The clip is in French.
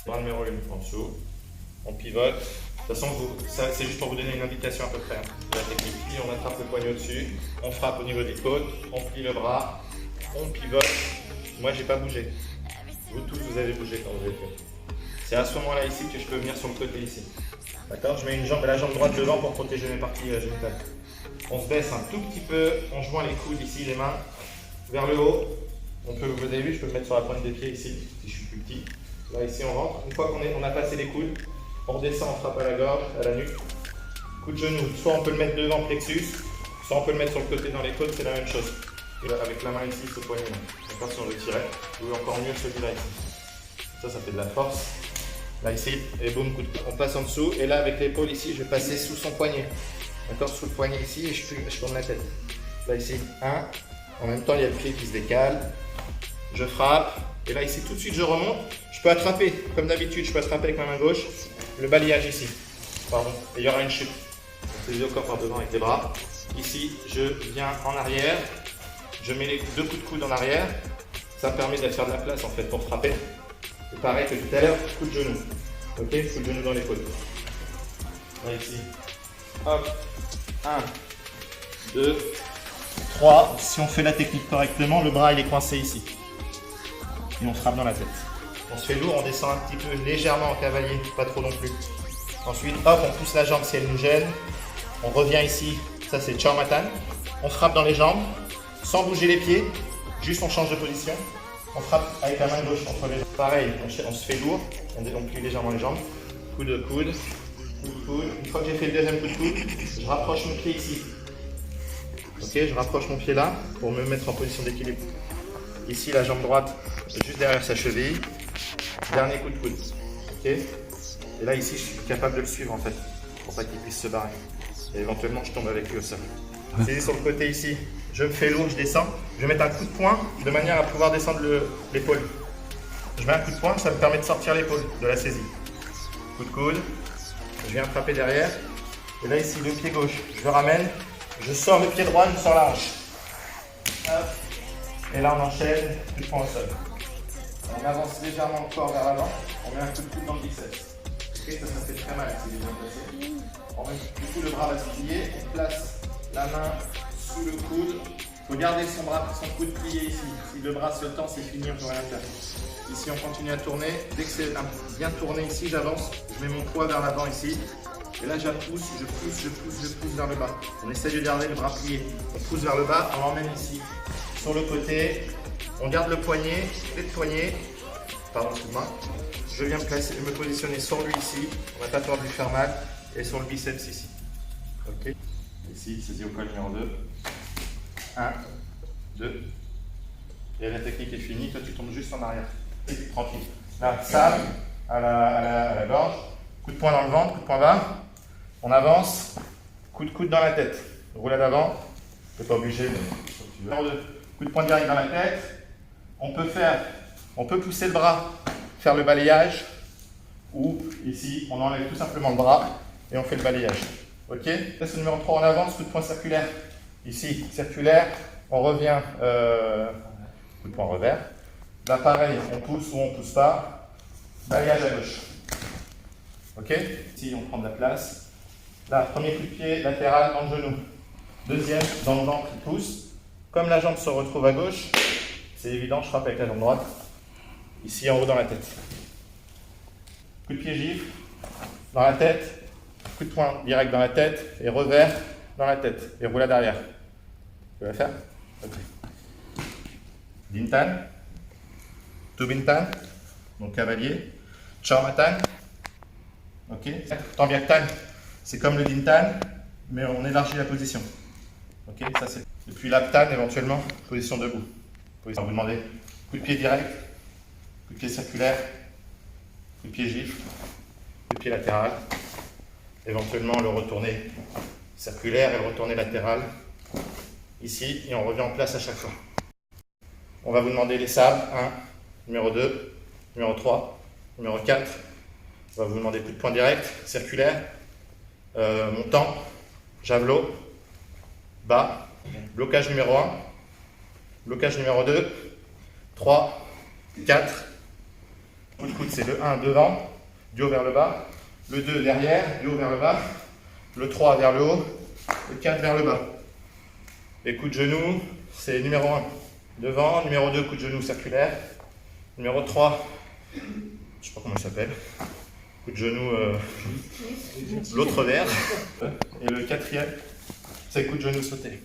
Bras numéro 1 en dessous. On pivote. De toute façon, c'est juste pour vous donner une indication à peu près de la technique. Puis on attrape le poignet au-dessus, on frappe au niveau des côtes, on plie le bras, on pivote. Moi, j'ai pas bougé. Vous tous, vous avez bougé quand vous avez fait. C'est à ce moment-là ici que je peux venir sur le côté ici. D'accord? Je mets la jambe droite devant pour protéger mes parties génitales. On se baisse un tout petit peu, on joint les coudes ici, les mains vers le haut. Vous avez vu, je peux me mettre sur la pointe des pieds ici, si je suis plus petit. Là, ici, on rentre. Une fois qu'on a passé les coudes, on redescend, on frappe à la gorge, à la nuque. Coup de genou. Soit on peut le mettre devant plexus, soit on peut le mettre sur le côté dans les côtes, c'est la même chose. Et avec la main ici, ce poignet-là. D'accord, si on le tirait. Ou encore mieux celui-là ici. Ça fait de la force. Là, ici, et boum, coup de coude. On passe en dessous. Et là, avec l'épaule ici, je vais passer sous son poignet. D'accord, sous le poignet ici, et je tourne la tête. Là, ici, 1. En même temps, il y a le pied qui se décale. Je frappe. Et là, ici, tout de suite, je remonte. Je peux attraper, comme d'habitude, je peux attraper avec ma main gauche le balayage ici. Pardon. Et il y aura une chute. Donc, les deux corps par devant avec les bras. Ici, je viens en arrière. Je mets les 2 coups de coude en arrière. Ça me permet de faire de la place en fait pour frapper. Et pareil que tout à l'heure, coup de genou. Ok, coup de genou dans les côtes. Là, ici. Hop. 1, 2, 3. Si on fait la technique correctement, le bras il est coincé ici. Et on frappe dans la tête. On se fait lourd, on descend un petit peu légèrement en cavalier, pas trop non plus. Ensuite, hop, on pousse la jambe si elle nous gêne. On revient ici, ça c'est Chow Matan. On frappe dans les jambes, sans bouger les pieds, juste on change de position. On frappe avec la main gauche entre les jambes. Pareil, on se fait lourd, on plie légèrement les jambes. Coup de coude, coup de coude. Une fois que j'ai fait le deuxième coup de coude, je rapproche mon pied ici. Ok, je rapproche mon pied là pour me mettre en position d'équilibre. Ici, la jambe droite juste derrière sa cheville. Dernier coup de coude. Ok. Et là, ici, je suis capable de le suivre en fait, pour pas qu'il puisse se barrer. Et éventuellement, je tombe avec lui au sol. C'est sur le côté ici. Je me fais lourd, je descends. Je vais mettre un coup de poing de manière à pouvoir descendre l'épaule. Je mets un coup de poing, ça me permet de sortir l'épaule de la saisie. Coup de coude. Je viens frapper derrière. Et là, ici, le pied gauche. Je le ramène. Je sors le pied droit, je sors la hanche. Hop. Et là, on enchaîne, coup de poing au sol. On avance légèrement le corps vers l'avant. On met un coup de coude dans le biceps. Ok, ça fait très mal si c'est bien placé. On met du coup le bras va se plier. On place la main sous le coude. Il faut garder son coude plié ici. Si le bras se tend, c'est fini, on ne peut rien faire. Ici, on continue à tourner. Dès que c'est bien tourné ici, j'avance. Je mets mon poids vers l'avant ici. Et là, je pousse vers le bas. On essaie de garder le bras plié. On pousse vers le bas, on l'emmène ici. Sur le côté, on garde le poignet, les poignets. Pardon, excuse-moi. Je viens me positionner sur lui ici. On n'a pas peur de lui faire mal. Et sur le biceps ici. Ok. Ici, saisie au col numéro 2. 1, 2. Et la technique est finie. Toi, tu tombes juste en arrière. Tranquille. Là, ça, à la gorge. Coup de poing dans le ventre, coup de poing bas. On avance. Coup de coude dans la tête. Roulade avant. Tu n'es pas obligé, mais si tu veux. Coup de poing direct dans la tête. On peut pousser le bras, faire le balayage. Ou ici, on enlève tout simplement le bras et on fait le balayage. Ok? Là, c'est le numéro 3, on avance, coup de poing circulaire. Ici, circulaire, on revient, coup de poing revers. Là, pareil, on pousse ou on pousse pas. Balayage à gauche. Ok? Ici, on prend de la place. Là, premier coup de pied latéral dans le genou. Deuxième, dans le ventre, il pousse. Comme la jambe se retrouve à gauche, c'est évident, je frappe avec la jambe droite. Ici, en haut, dans la tête. Coup de pied gifle, dans la tête. Coup de poing direct dans la tête et revers dans la tête. Et roulade arrière. Tu vas la faire? Ok. Dintan. Tubintan. Donc cavalier. Chow Matan. Ok. Tambiaktan. C'est comme le Dintan, mais on élargit la position. Ok, ça c'est. Et puis l'Aptan éventuellement, position debout. On va vous demander coup de pied direct, coup de pied circulaire, coup de pied gifle, coup de pied latéral. Éventuellement le retourner circulaire et le retourner latéral. Ici, et on revient en place à chaque fois. On va vous demander les sabres. 1, numéro 2, numéro 3, numéro 4. On va vous demander coup de poing direct, circulaire, montant, javelot, bas, blocage numéro 1, blocage numéro 2, 3, 4, coup de coude coudes, c'est le 1 devant, du haut vers le bas. Le 2 derrière, du haut vers le bas. Le 3 vers le haut. Le 4 vers le bas. Les coups de genoux, c'est numéro 1 devant. Numéro 2, coup de genou circulaire. Numéro 3, je ne sais pas comment il s'appelle. Coup de genou, l'autre vers. Et le 4e, c'est coup de genou sauté.